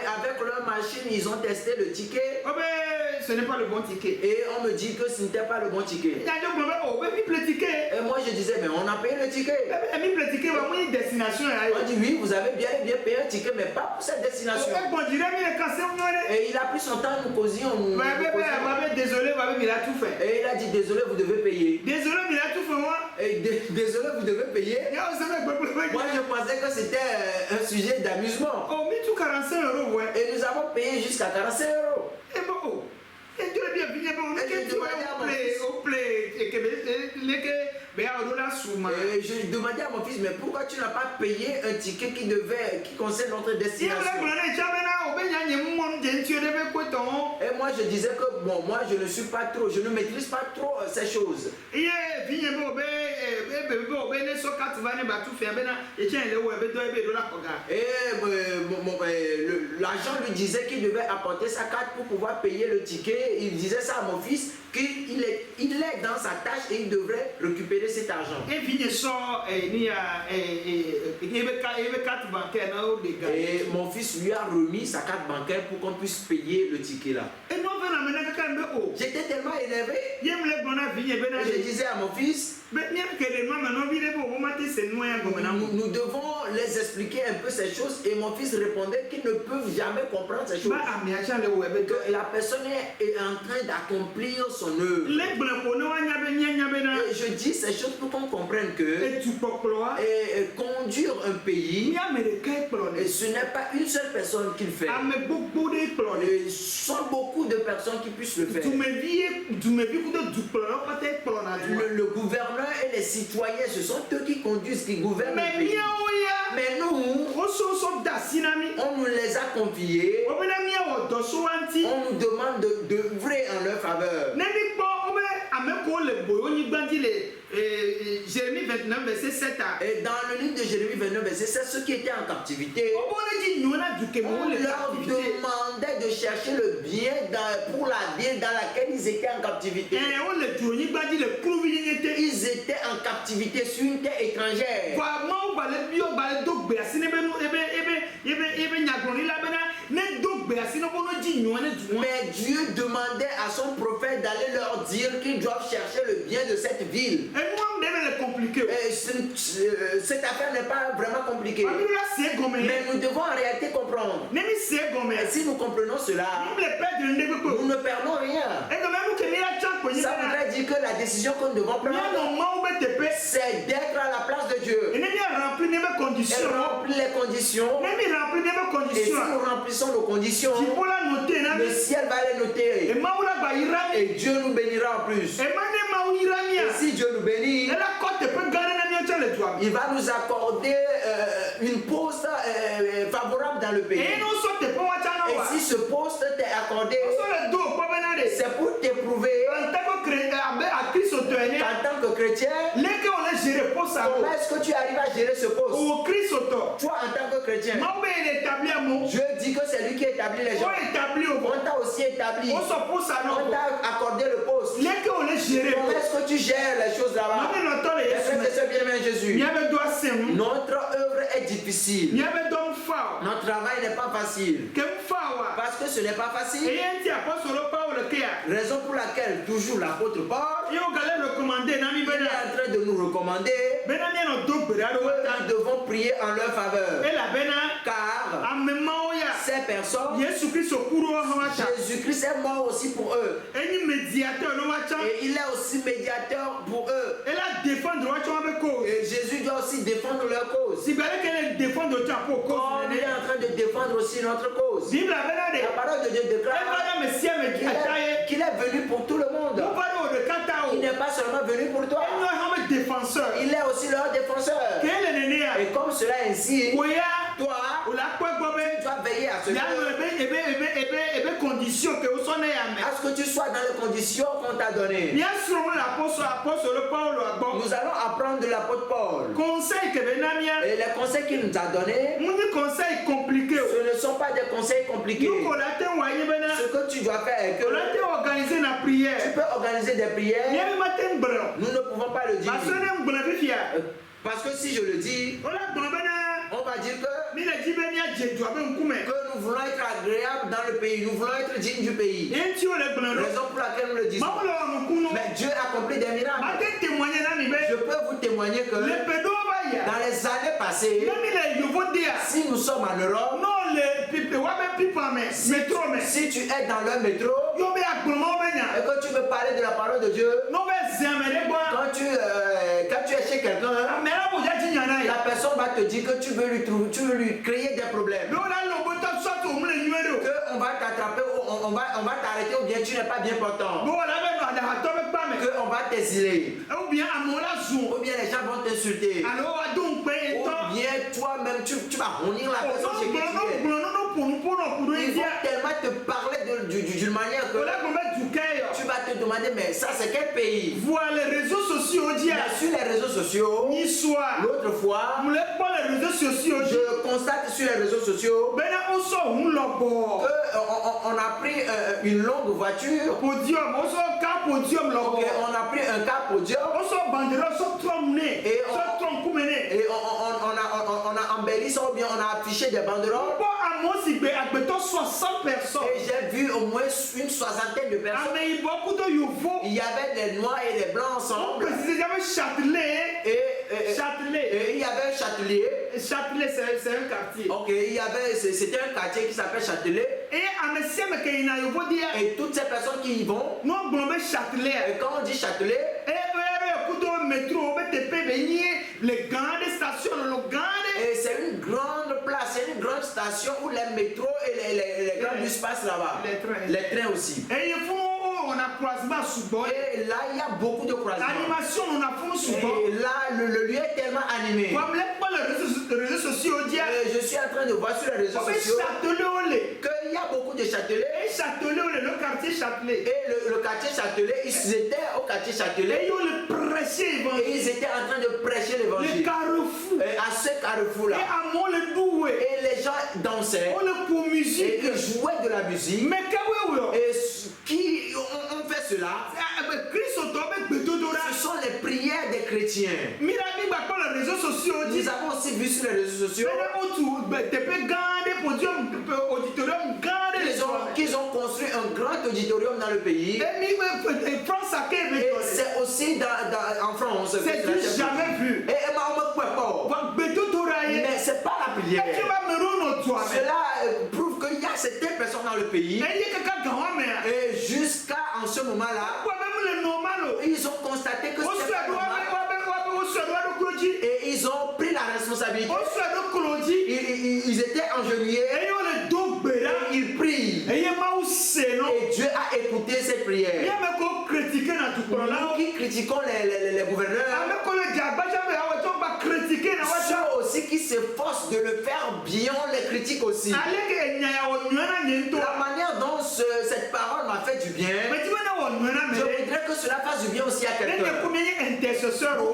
A: avec leur machine, ils ont testé le ticket.
B: Ce n'est pas le bon ticket.
A: Et on me dit que ce n'était pas le bon ticket. Et moi je disais, mais on a payé le ticket. On dit, oui, vous avez bien payé un ticket, mais pas pour cette destination. Et il a pris son temps à nous causer.
B: Désolé, il a tout fait.
A: Et il a dit, désolé, vous devez payer.
B: Désolé, il a tout fait, moi.
A: Et désolé, vous devez payer. Moi, je pensais que c'était un sujet d'amusement. Et nous avons payé jusqu'à 45 euros. Et je demandais à mon fils. Et je demandais à mon fils, mais pourquoi tu n'as pas payé un ticket qui concerne notre destination? Et moi je disais que bon, moi je ne maîtrise pas trop ces choses. Et l'agent lui disait qu'il devait apporter sa carte pour pouvoir payer le ticket. Il disait ça à mon fils, qu'il est dans sa tâche et il devrait récupérer cet argent. Et mon fils lui a remis sa carte bancaire pour qu'on puisse payer le ticket là. J'étais tellement énervé. Je disais à mon fils, nous devons les expliquer un peu ces choses, et mon fils répondait qu'ils ne peuvent jamais comprendre ces choses. Que la personne est en train d'accomplir son œuvre. Et je dis ces choses pour qu'on comprenne que conduire un pays, ce n'est pas une seule personne qui le fait. Il sont beaucoup de personnes qui puissent le faire. Le gouverneur et les citoyens, ce sont eux qui conduisent, qui gouvernent le pays. Mais nous, on nous les a confiés. On nous demande d'œuvrer en leur faveur. Jérémie 29, verset 7. Et dans le livre de Jérémie 29, verset 7, ceux qui étaient en captivité, on leur demandait de chercher le bien pour la ville dans laquelle ils étaient en captivité. Ils étaient en captivité sur une terre étrangère. Mais Dieu demandait à son prophète d'aller leur dire qu'ils doivent chercher le bien de cette ville. Cette affaire n'est pas vraiment compliquée. Mais nous devons en réalité comprendre. Et si nous comprenons cela, nous ne perdons rien. Ça voudrait dire que la décision que nous devons prendre, c'est d'être à la place de Dieu. Et remplir les conditions. Et si nous remplissons nos conditions, le ciel va les noter. Et Dieu nous bénira en plus. Et si Dieu nous bénit, il va nous accorder une poste favorable dans le pays. Et si ce poste t'est accordé, c'est pour t'éprouver qu'en tant que chrétien, comment est-ce que tu arrives à gérer ce poste? Toi, en tant que chrétien, Dieu dit que c'est lui qui établit les gens. On t'a aussi établi. On t'a accordé le poste. Comment est-ce que tu gères les choses là-bas? C'est bien aimé Jésus. Notre œuvre est difficile. Notre travail n'est pas facile. Parce que ce n'est pas facile. Raison pour laquelle toujours l'apôtre Paul est en train de nous recommander que nous devons prier en leur faveur. Car ces personnes, Jésus-Christ est mort aussi pour eux. Et il est aussi médiateur pour eux. Et Jésus doit aussi défendre leur cause. Comme il est en train de défendre aussi notre cause. La parole de Dieu déclare qu'il est venu pour tout le monde. Il n'est pas seulement venu pour toi. Il est aussi leur défenseur. Et comme cela est ainsi, toi, tu dois veiller à ce que tu sois dans les conditions qu'on t'a données. Nous allons apprendre de l'apôtre Paul. Et les conseils qu'il nous a donnés, ce ne sont pas des conseils compliqués. Ce que tu dois faire est que tu peux organiser des prières. Nous ne pouvons pas le dire. Parce que si je le dis, on va dire que nous voulons être agréables dans le pays, nous voulons être dignes du pays. Raison pour laquelle nous le disons. Mais Dieu accomplit des miracles. Je peux vous témoigner que dans les années passées, si nous sommes en Europe, si tu es dans le métro et que tu veux parler de la parole de Dieu, quand tu es chez quelqu'un, la personne va te dire que tu veux lui créer des problèmes. On va t'attraper, on va t'arrêter ou bien tu n'es pas bien portant. qu'on va t'exiler.
B: Ou bien
A: les gens vont t'insulter. Ou bien toi-même tu vas honir la personne chez qui tu es. Ils vont tellement te parler d'une manière que tu vas te demander, mais ça c'est quel pays?
B: Voilà les réseaux sociaux.
A: Mais sur les réseaux sociaux, l'autre fois, je constate sur les réseaux sociaux qu'on a pris une longue voiture. On a pris un car podium. Et on a embelli ça, ou bien on a affiché des banderoles. Et j'ai vu au moins une soixantaine de personnes. Il y avait des noirs et des blancs ensemble. Et il y avait un Châtelet.
B: Châtelet, c'est un quartier.
A: Ok, c'était un quartier qui s'appelle Châtelet. Et toutes ces personnes qui y vont, et quand on dit Châtelet, et c'est une grande place, c'est une grande station où les métros et les grands bus passent là-bas. Les trains aussi. Et là, il y a beaucoup de croisements. Et là, le lieu est tellement animé. Je suis en train de voir sur les réseaux sociaux qu'il y a beaucoup de Châtelet. Et le quartier Châtelet, ils étaient au quartier Châtelet. Et ils étaient en train de prêcher l'évangile. À ce carrefour-là. Et les gens dansaient. Et ils jouaient de la musique. Et qui ont fait cela? Ce sont les prières des chrétiens. Nous avons aussi vu sur les réseaux sociaux qu'ils ont construit un grand auditorium dans le pays. Et c'est aussi en France.
B: C'est jamais vu.
A: Mais c'est pas la prière. Cela prouve qu'il y a certaines personnes dans le pays. Et jusqu'à en ce moment-là, ils ont constaté que c'était pas normal. Et ils ont pris la responsabilité. Ils étaient engenouillés. Et ils prient. Et Dieu a écouté cette prière. Nous qui critiquons les gouverneurs, ceux aussi qui s'efforcent de le faire bien, on les critique aussi. La manière dont cette parole m'a fait du bien, je voudrais que cela fasse du bien aussi à quelqu'un. Pour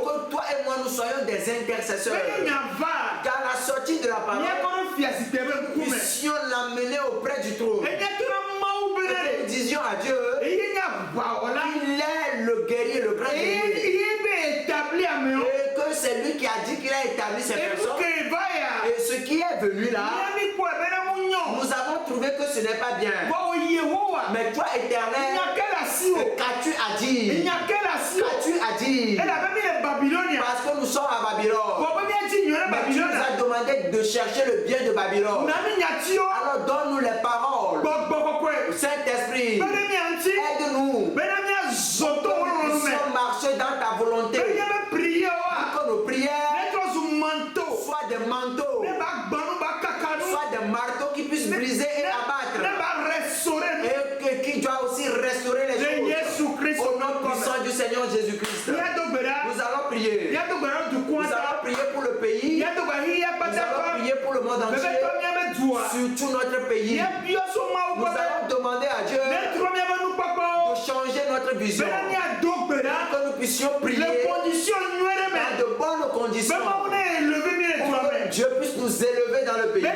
A: que toi et moi nous soyons des intercesseurs. Car la sortie de la parole, nous puissions l'amener auprès du trône. Et que nous disions à Dieu, il est le guerrier, le grand guerrier. Et que c'est lui qui a dit qu'il a établi ces personnes. Et ce qui est venu là, nous avons trouvé que ce n'est pas bien. Mais toi, Éternel, qu'as-tu à dire? Qu'as-tu à dire? Parce que nous sommes à Babylone. Mais tu nous as demandé de chercher le bien de Babylone. Alors donne-nous les paroles. Saint-Esprit, aide-nous. Nous puissions marcher dans ta volonté. Que nos prières soient des manteaux, soit des marteaux qui puissent briser et abattre. Et qui doit aussi restaurer les choses. Au nom puissant du Seigneur Jésus-Christ. Nous allons prier. Nous allons prier pour le pays. Nous allons prier pour le monde entier. Sur tout notre pays. Nous allons demander à Dieu de changer notre vision. Que nous puissions prier dans de bonnes conditions. Pour que Dieu puisse nous élever dans le pays. Que la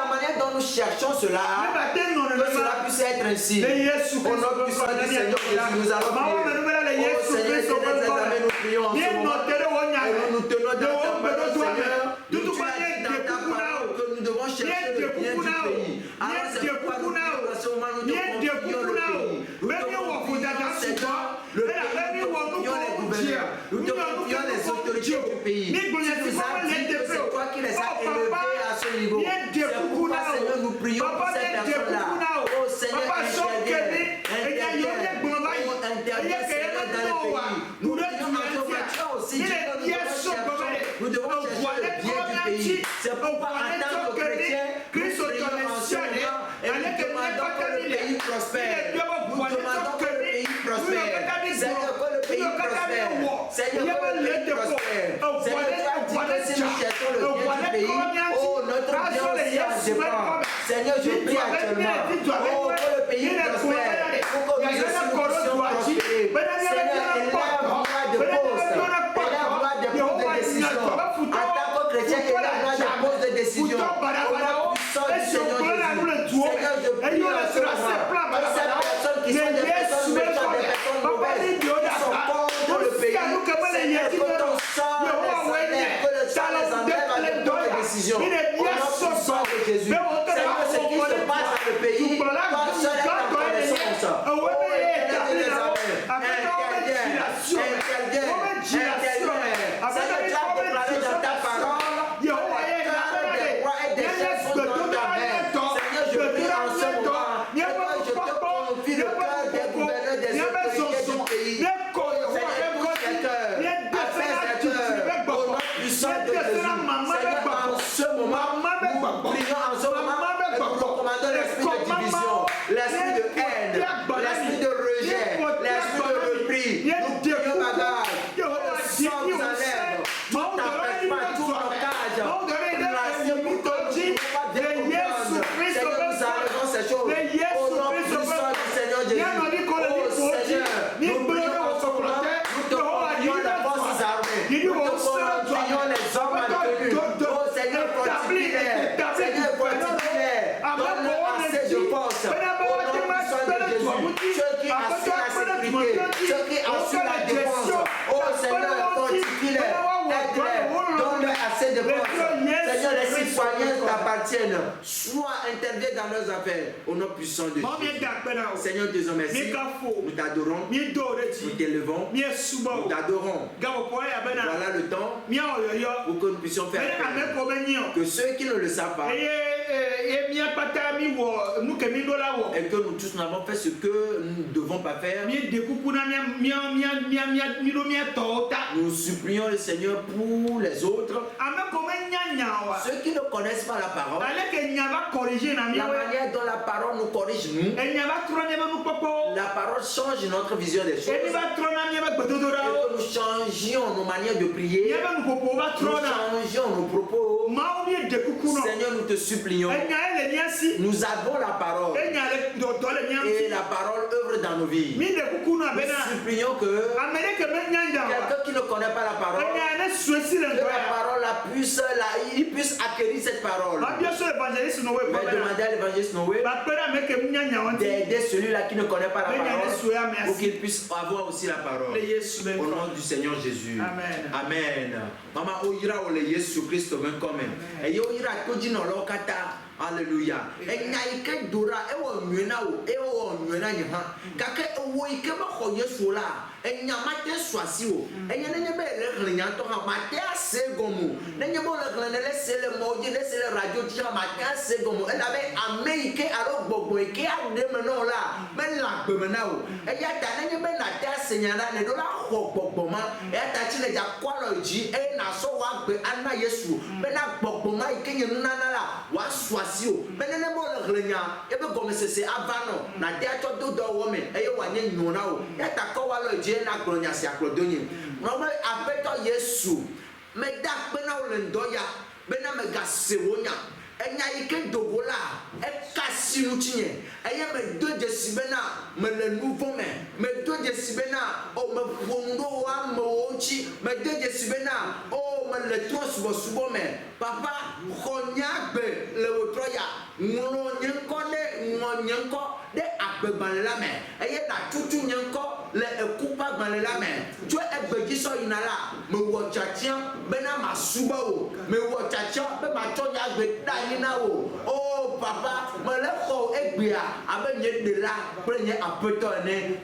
A: manière dont nous cherchons cela, que cela puisse être ainsi. Au nom puissant du Seigneur Jésus, nous allons prier. Oh Seigneur, nous prions en ce moment. Et nous tenons dans ta parole, Seigneur. Tu as dit dans ta parole que nous devons chercher le bien du pays. Alors c'est pourquoi nous prions en ce moment, nous te confions le pays. Nous te confions, Seigneur, le pays, nous te confions les gouverneurs. Nous te confions les autorités du pays. Tu nous as dit que c'est toi qui les as élevés à ce niveau. C'est pourquoi, Seigneur, nous prions pour cette personne-là. Oh Seigneur, interviens, Seigneur, dans le pays. Nous prions en ce moment aussi, nous devons chercher le bien du pays. C'est pourquoi, en tant que chrétiens, nous prions en ce moment et nous demandons que le pays prospère. Nous demandons que le pays prospère. Seigneur, que le pays prospère. Seigneur, que le pays prospère. Seigneur, tu as dit que si nous cherchons le bien du pays, oh, notre bien aussi en dépend. Seigneur, je prie actuellement. Oh, que le pays prospère. Pour que nous aussi nous puissions prospérer. Seigneur, élève-moi de poste. Élève-moi de postes de décision. En tant que chrétien, élève-moi de postes de décision. Au nom puissant du Seigneur Jésus. Seigneur, je prie en ce moment. Que ces personnes qui sont des personnes méchantes, des personnes mauvaises, qui sont contre le pays, Seigneur, que ton sang les enlève, que le sang les enlève avec d'autres décisions. Au nom puissant de Jésus. Seigneur, ce qui se passe dans le pays, toi seul est en connaissance. Oh, Éternel de les enlève. Interviens. Seigneur, tu as déclaré dans ta parole que les cœurs des rois et des chefs sont dans ta main. Seigneur, je prie en ce moment que je te confie le cœur des gouverneurs des autorités du pays. Seigneur, écoute les cœurs, apaise les cœurs, au nom puissant de Jésus. Seigneur, en ce moment, nous prions en ce moment et nous recommandons l'esprit de division, l'esprit de haine, l'esprit de rejet, l'esprit de repris. Nous prions, bagarre, que le sang nous enlève, tout empêchement, tout blocage, pour que nous ne pas découvrir. Seigneur, nous enlevons ces choses au nom puissant du Seigneur Jésus. Oh Seigneur, nous prions en ce moment, nous te confions les forces armées, nous te confions les hommes maltenus. Oh Seigneur, fortifie-les, Seigneur, fortifie-les, donne-leur assez de force. Au nom puissant de Jésus, ceux qui assurent la sécurité, ceux qui assurent la défense. Oh Seigneur, fortifie-les, aide-les, donne-leur assez de force. Seigneur, les citoyens t'appartiennent. Sois interviens dans leurs affaires. Au nom puissant de Jésus. Seigneur, te disons merci. Nous t'adorons. Nous t'élevons. Nous t'adorons. Voilà le temps pour que nous puissions faire que ceux qui ne le savent pas et que nous tous n'avons fait ce que nous ne devons pas faire. Nous supplions le Seigneur pour les autres. Ceux qui ne connaissent pas la parole, la manière dont la parole nous corrige nous, la parole change notre vision des choses, et que nous changions nos manières de prier, nous changions nos propos. Seigneur, nous te supplions, nous avons la parole et la parole œuvre dans nos vies. Nous supplions que quelqu'un qui ne connaît pas la parole, que la parole il puisse acquérir cette parole. Mais demander à l'évangéliste Noé d'aider celui-là qui ne connaît pas la parole pour qu'il puisse avoir aussi la parole. Au nom du Seigneur Jésus. Amen. Maman, oyira ole Yesu Christ ben comme. Et oyira ko dino lo kata. Alléluia. Et naike dora e wo nwena o e wo nwena ni ha. Kaka wo ike ba ko Yesu la. E nyamate swasi o. E nyane be le nyanto ha mate ase gomu. Nenye bo le le sele moji le sele radio ti ha mate ase gomu. E la be Amerique alo gbogbo ike ade me no la. Me la gbe me na o. E ya ta nenye be na ta senyana ne do la ho gbogbo ma. E ta chi le ja kwalo ji e na so wa gbe ana Yesu. Be na gbogbo ma ike nyenu na la wa swasi. Benene mo le glenya ebe gome sese avano na de ato do do wo me eye wanye nyona o ya ta ko wa lo je na glonya si aklodonyi no me abeto Yesu me da pe na o le ndoya be na me ga sewonya enya ike dogola e kasinu tinye eye me do je sibena me le nouveau me do je sibena o me fondo wa mo ochi me do je sibena o me le tro subo me papa khonyagbe le otroya ngolo nyenko de agbeban la me eye na tutu nyenko le ekupa gban la me jo egbeji so yinala me wo chachia be na masuba o me wo chachia be ma to ya gbe da yina o oh papa me le ko egbia abenye de la prenye apeto ne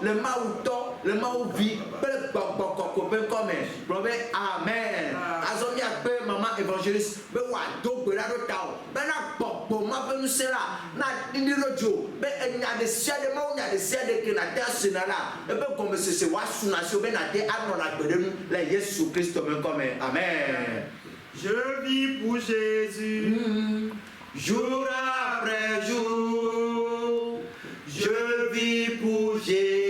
A: le mauto le mauvi be gbogbo ko be come probe amen azomi agbe mama évangéliste be wa do gbe la do ta o be na gbogbo ma be nusera na ndiro jo be enya de sia de ma onya de sia de ke na ta sinala e be comme se wa suna se be na de ano na gbere nu la Jésus Christ me comme amen.
B: Je vis pour Jésus jour après jour, je vis pour Jésus.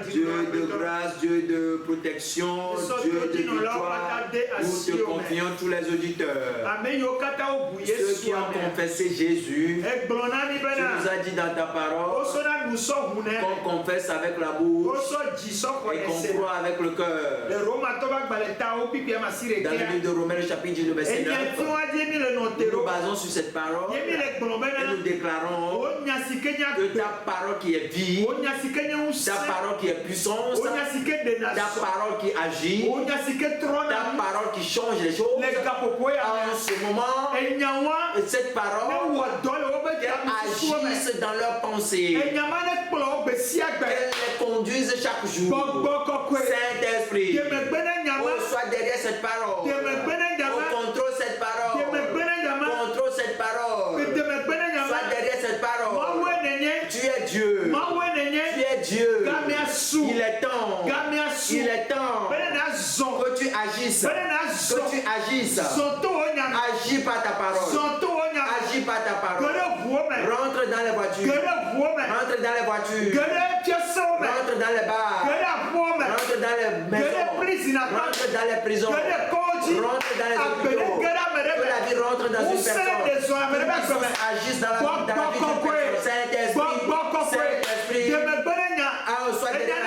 A: Dieu de grâce, Dieu de protection, Dieu de victoire. Nous te confions tous les auditeurs. Ceux qui ont confessé Jésus, tu nous as dit dans ta parole qu'on confesse avec la bouche et qu'on croit avec le cœur. Dans le livre de Romains, le chapitre 10, le verset 9, nous nous basons sur cette parole et nous déclarons que ta parole qui est vie, ta parole qui est puissance, ta parole qui agit, ta parole qui change les choses. En ce moment, cette parole agisse dans leurs pensées, qu'elle les conduise chaque jour. Saint-Esprit, sois derrière cette parole, contrôle cette parole, contrôle cette parole, sois derrière cette parole. Tu es Dieu, tu es Dieu. Il est temps, il est temps que tu agisses, agis par ta parole, agis par ta parole. Rentre dans les voitures, rentre dans les voitures, rentre dans les bars, rentre dans les maisons, rentre dans les prisons, rentre dans les hôpitaux, que la vie rentre dans une personne, agisse dans la vie d'une personne. Saint-Esprit, sois derrière la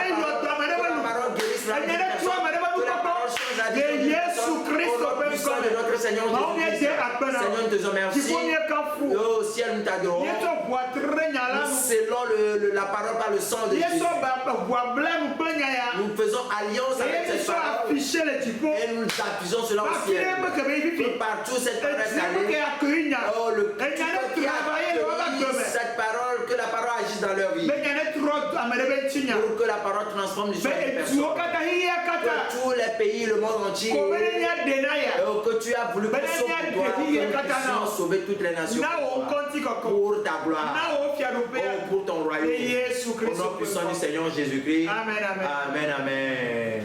A: parole guérisse la vie d'une personne, que la parole change la vie d'une personne. Au nom puissant de notre Seigneur Jésus-Christ, Seigneur, nous te remercions. Au ciel, nous t'adorons. Selon la parole par le sang de Jésus, nous faisons alliance avec cette parole et nous appuyons cela au ciel. Que partout cette parole est allée, le peuple qui a accueilli cette parole, que la parole agisse dans leur vie, pour que la parole transforme l'histoire des personnes, que tous les pays, le monde entier, que tu as voulu pour toi, que nous puissions sauver toutes les nations pour ta gloire, pour ton royaume, au nom puissant du Seigneur Jésus-Christ. Amen, amen.